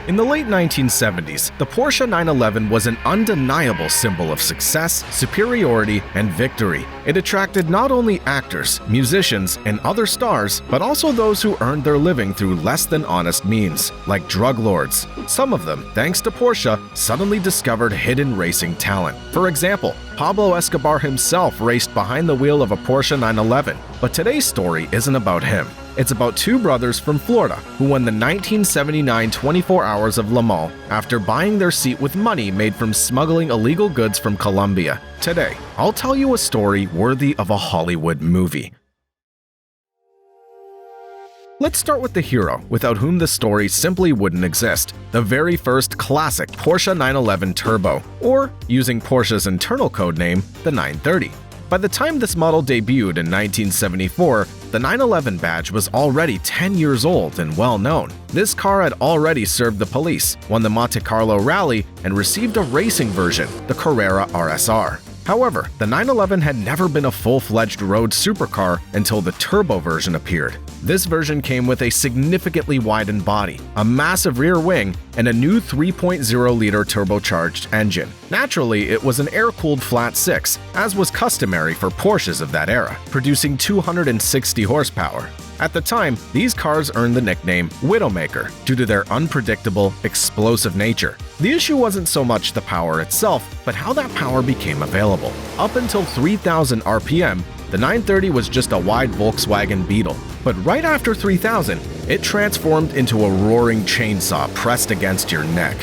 In the late 1970s, the Porsche 911 was an undeniable symbol of success, superiority, and victory. It attracted not only actors, musicians, and other stars, but also those who earned their living through less than honest means, like drug lords. Some of them, thanks to Porsche, suddenly discovered hidden racing talent. For example, Pablo Escobar himself raced behind the wheel of a Porsche 911, but today's story isn't about him. It's about two brothers from Florida who won the 1979 24 Hours of Le Mans after buying their seat with money made from smuggling illegal goods from Colombia. Today, I'll tell you a story worthy of a Hollywood movie. Let's start with the hero, without whom the story simply wouldn't exist. The very first classic Porsche 911 Turbo, or, using Porsche's internal code name, the 930. By the time this model debuted in 1974, the 911 badge was already 10 years old and well known. This car had already served the police, won the Monte Carlo Rally, and received a racing version, the Carrera RSR. However, the 911 had never been a full-fledged road supercar until the turbo version appeared. This version came with a significantly widened body, a massive rear wing, and a new 3.0-liter turbocharged engine. Naturally, it was an air-cooled flat six, as was customary for Porsches of that era, producing 260 horsepower. At the time, these cars earned the nickname Widowmaker due to their unpredictable, explosive nature. The issue wasn't so much the power itself, but how that power became available. Up until 3,000 RPM, the 930 was just a wide Volkswagen Beetle. But right after 3,000, it transformed into a roaring chainsaw pressed against your neck.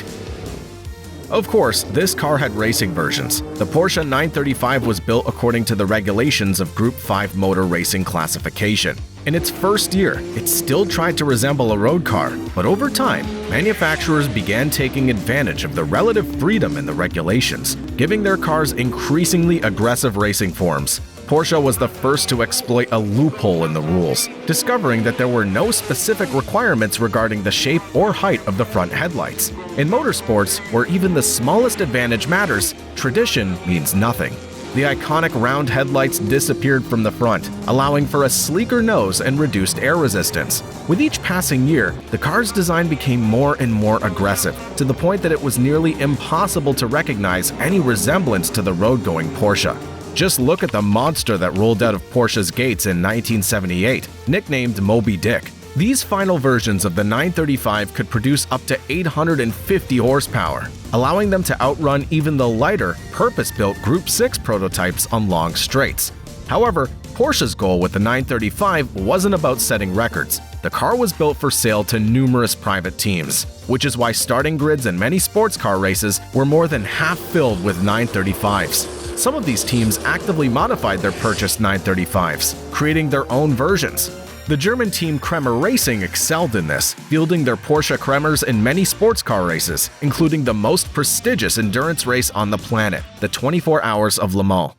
Of course, this car had racing versions. The Porsche 935 was built according to the regulations of Group 5 motor racing classification. In its first year, it still tried to resemble a road car, but over time, manufacturers began taking advantage of the relative freedom in the regulations, giving their cars increasingly aggressive racing forms. Porsche was the first to exploit a loophole in the rules, discovering that there were no specific requirements regarding the shape or height of the front headlights. In motorsports, where even the smallest advantage matters, tradition means nothing. The iconic round headlights disappeared from the front, allowing for a sleeker nose and reduced air resistance. With each passing year, the car's design became more and more aggressive, to the point that it was nearly impossible to recognize any resemblance to the road-going Porsche. Just look at the monster that rolled out of Porsche's gates in 1978, nicknamed Moby Dick. These final versions of the 935 could produce up to 850 horsepower, allowing them to outrun even the lighter, purpose-built Group 6 prototypes on long straights. However, Porsche's goal with the 935 wasn't about setting records. The car was built for sale to numerous private teams, which is why starting grids in many sports car races were more than half filled with 935s. Some of these teams actively modified their purchased 935s, creating their own versions. The German team Kremer Racing excelled in this, fielding their Porsche Kremers in many sports car races, including the most prestigious endurance race on the planet, the 24 Hours of Le Mans.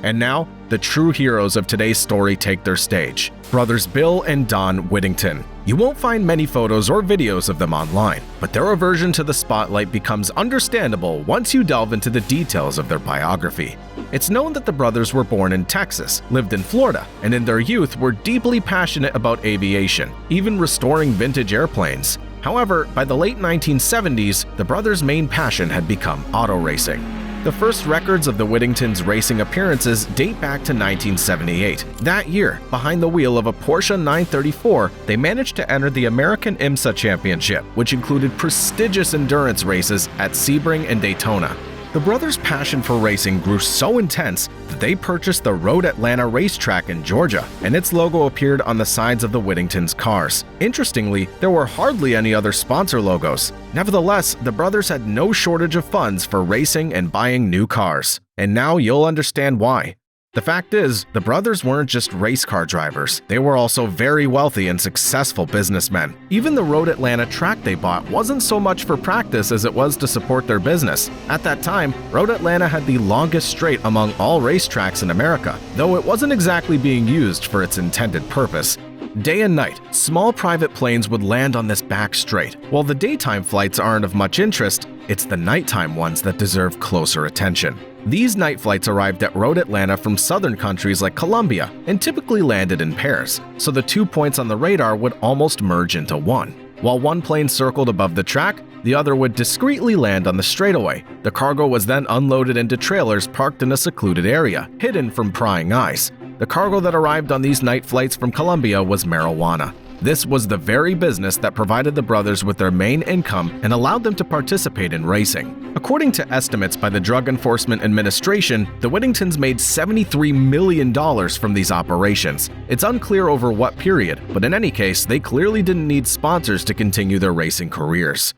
And now, the true heroes of today's story take their stage, brothers Bill and Don Whittington. You won't find many photos or videos of them online, but their aversion to the spotlight becomes understandable once you delve into the details of their biography. It's known that the brothers were born in Texas, lived in Florida, and in their youth were deeply passionate about aviation, even restoring vintage airplanes. However, by the late 1970s, the brothers' main passion had become auto racing. The first records of the Whittingtons' racing appearances date back to 1978. That year, behind the wheel of a Porsche 934, they managed to enter the American IMSA Championship, which included prestigious endurance races at Sebring and Daytona. The brothers' passion for racing grew so intense that they purchased the Road Atlanta racetrack in Georgia, and its logo appeared on the sides of the Whittingtons' cars. Interestingly, there were hardly any other sponsor logos. Nevertheless, the brothers had no shortage of funds for racing and buying new cars. And now you'll understand why. The fact is, the brothers weren't just race car drivers. They were also very wealthy and successful businessmen. Even the Road Atlanta track they bought wasn't so much for practice as it was to support their business. At that time, Road Atlanta had the longest straight among all racetracks in America, though it wasn't exactly being used for its intended purpose. Day and night, small private planes would land on this back straight. While the daytime flights aren't of much interest, it's the nighttime ones that deserve closer attention. These night flights arrived at Road Atlanta from southern countries like Colombia and typically landed in pairs, so the 2 points on the radar would almost merge into one. While one plane circled above the track, the other would discreetly land on the straightaway. The cargo was then unloaded into trailers parked in a secluded area, hidden from prying eyes. The cargo that arrived on these night flights from Colombia was marijuana. This was the very business that provided the brothers with their main income and allowed them to participate in racing. According to estimates by the Drug Enforcement Administration, the Whittingtons made $73 million from these operations. It's unclear over what period, but in any case, they clearly didn't need sponsors to continue their racing careers.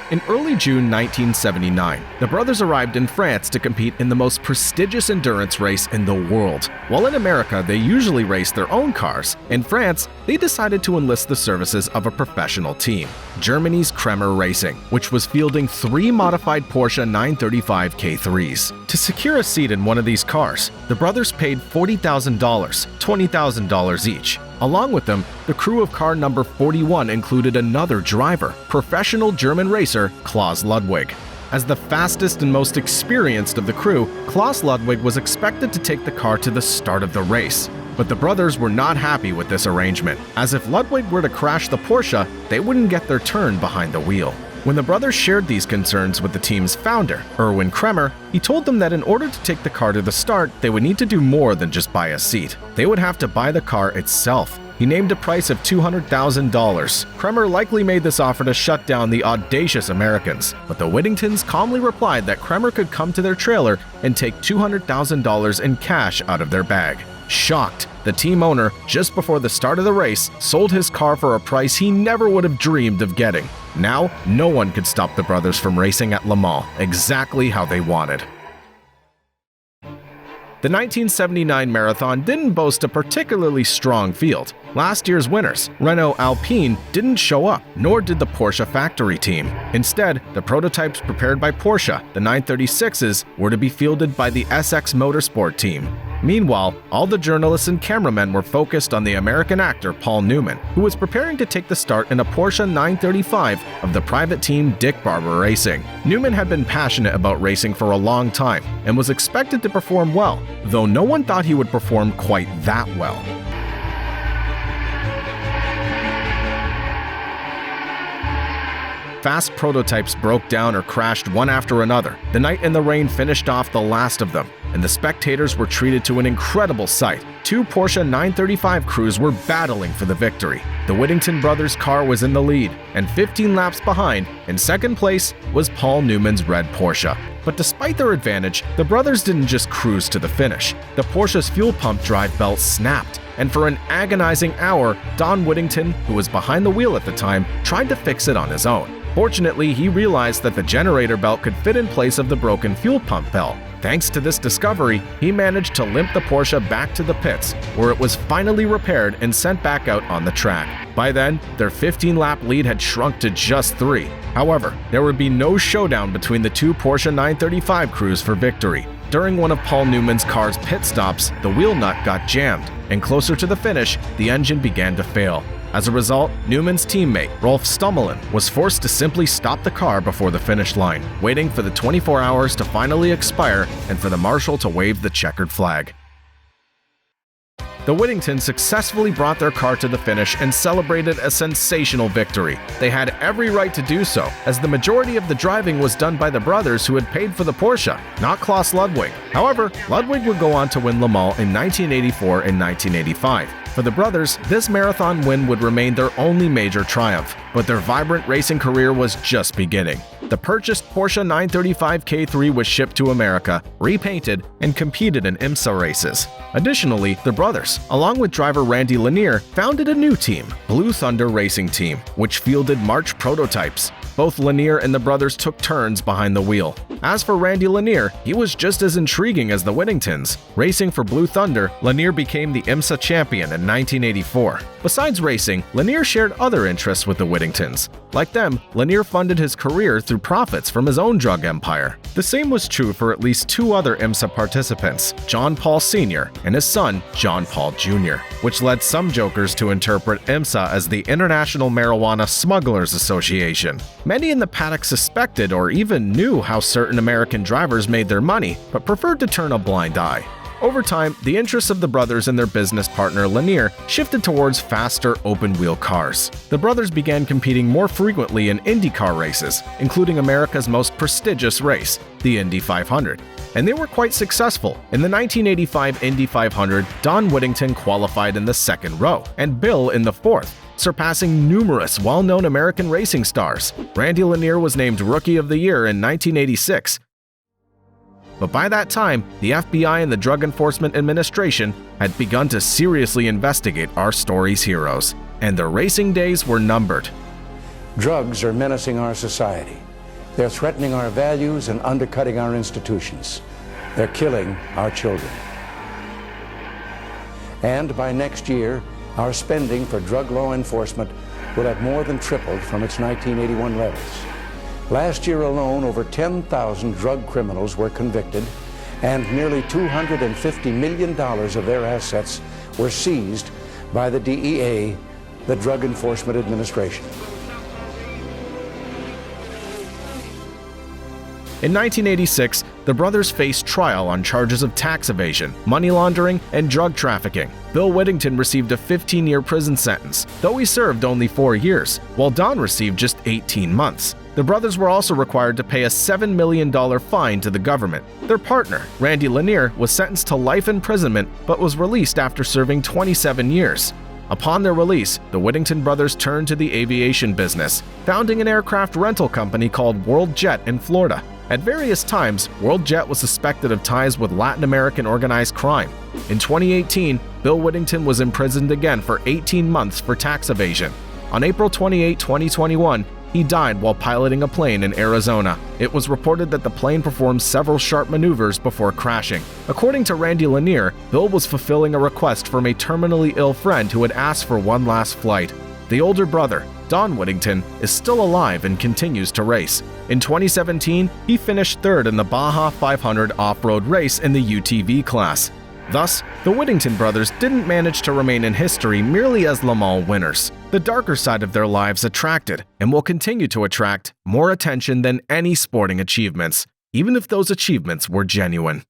In early June 1979, the brothers arrived in France to compete in the most prestigious endurance race in the world. While in America, they usually race their own cars, in France, they decided to enlist the services of a professional team, Germany's Kremer Racing, which was fielding 3 modified Porsche 935 K3s. To secure a seat in one of these cars, the brothers paid $40,000, $20,000 each. Along with them, the crew of car number 41 included another driver, professional German racer Klaus Ludwig. As the fastest and most experienced of the crew, Klaus Ludwig was expected to take the car to the start of the race. But the brothers were not happy with this arrangement, as if Ludwig were to crash the Porsche, they wouldn't get their turn behind the wheel. When the brothers shared these concerns with the team's founder, Erwin Kremer, he told them that in order to take the car to the start, they would need to do more than just buy a seat. They would have to buy the car itself. He named a price of $200,000. Kremer likely made this offer to shut down the audacious Americans, but the Whittingtons calmly replied that Kremer could come to their trailer and take $200,000 in cash out of their bag. Shocked, the team owner, just before the start of the race, sold his car for a price he never would have dreamed of getting. Now, no one could stop the brothers from racing at Le Mans exactly how they wanted. The 1979 marathon didn't boast a particularly strong field. Last year's winners, Renault Alpine, didn't show up, nor did the Porsche factory team. Instead, the prototypes prepared by Porsche, the 936s, were to be fielded by the SX Motorsport team. Meanwhile, all the journalists and cameramen were focused on the American actor Paul Newman, who was preparing to take the start in a Porsche 935 of the private team Dick Barber Racing. Newman had been passionate about racing for a long time and was expected to perform well, though no one thought he would perform quite that well. Fast prototypes broke down or crashed one after another. The night in the rain finished off the last of them, and the spectators were treated to an incredible sight. 2 Porsche 935 crews were battling for the victory. The Whittington brothers' car was in the lead, and 15 laps behind, in second place, was Paul Newman's red Porsche. But despite their advantage, the brothers didn't just cruise to the finish. The Porsche's fuel pump drive belt snapped, and for an agonizing hour, Don Whittington, who was behind the wheel at the time, tried to fix it on his own. Fortunately, he realized that the generator belt could fit in place of the broken fuel pump belt. Thanks to this discovery, he managed to limp the Porsche back to the pits, where it was finally repaired and sent back out on the track. By then, their 15-lap lead had shrunk to just 3. However, there would be no showdown between the 2 Porsche 935 crews for victory. During one of Paul Newman's car's pit stops, the wheel nut got jammed, and closer to the finish, the engine began to fail. As a result, Newman's teammate, Rolf Stummelin, was forced to simply stop the car before the finish line, waiting for the 24 hours to finally expire and for the marshal to wave the checkered flag. The Whittingtons successfully brought their car to the finish and celebrated a sensational victory. They had every right to do so, as the majority of the driving was done by the brothers who had paid for the Porsche, not Klaus Ludwig. However, Ludwig would go on to win Le Mans in 1984 and 1985. For the brothers, this marathon win would remain their only major triumph, but their vibrant racing career was just beginning. The purchased Porsche 935 K3 was shipped to America, repainted, and competed in IMSA races. Additionally, the brothers, along with driver Randy Lanier, founded a new team, Blue Thunder Racing Team, which fielded March prototypes. Both Lanier and the brothers took turns behind the wheel. As for Randy Lanier, he was just as intriguing as the Whittingtons. Racing for Blue Thunder, Lanier became the IMSA champion in 1984. Besides racing, Lanier shared other interests with the Whittingtons. Like them, Lanier funded his career through profits from his own drug empire. The same was true for at least 2 other IMSA participants, John Paul Sr. and his son, John Paul Jr., which led some jokers to interpret IMSA as the International Marijuana Smugglers Association. Many in the paddock suspected or even knew how certain American drivers made their money, but preferred to turn a blind eye. Over time, the interests of the brothers and their business partner Lanier shifted towards faster open-wheel cars. The brothers began competing more frequently in IndyCar races, including America's most prestigious race, the Indy 500. And they were quite successful. In the 1985 Indy 500, Don Whittington qualified in the second row, and Bill in the fourth, surpassing numerous well-known American racing stars. Randy Lanier was named Rookie of the Year in 1986. But by that time, the FBI and the Drug Enforcement Administration had begun to seriously investigate our story's heroes, and their racing days were numbered. Drugs are menacing our society. They're threatening our values and undercutting our institutions. They're killing our children. And by next year, our spending for drug law enforcement will have more than tripled from its 1981 levels. Last year alone, over 10,000 drug criminals were convicted, and nearly $250 million of their assets were seized by the DEA, the Drug Enforcement Administration. In 1986, the brothers faced trial on charges of tax evasion, money laundering, and drug trafficking. Bill Whittington received a 15-year prison sentence, though he served only 4 years, while Don received just 18 months. The brothers were also required to pay a $7 million fine to the government. Their partner, Randy Lanier, was sentenced to life imprisonment but was released after serving 27 years. Upon their release, the Whittington brothers turned to the aviation business, founding an aircraft rental company called World Jet in Florida. At various times, World Jet was suspected of ties with Latin American organized crime. In 2018, Bill Whittington was imprisoned again for 18 months for tax evasion. On April 28, 2021, he died while piloting a plane in Arizona. It was reported that the plane performed several sharp maneuvers before crashing. According to Randy Lanier, Bill was fulfilling a request from a terminally ill friend who had asked for one last flight. The older brother, Don Whittington, is still alive and continues to race. In 2017, he finished third in the Baja 500 off-road race in the UTV class. Thus, the Whittington brothers didn't manage to remain in history merely as Le Mans winners. The darker side of their lives attracted, and will continue to attract, more attention than any sporting achievements, even if those achievements were genuine.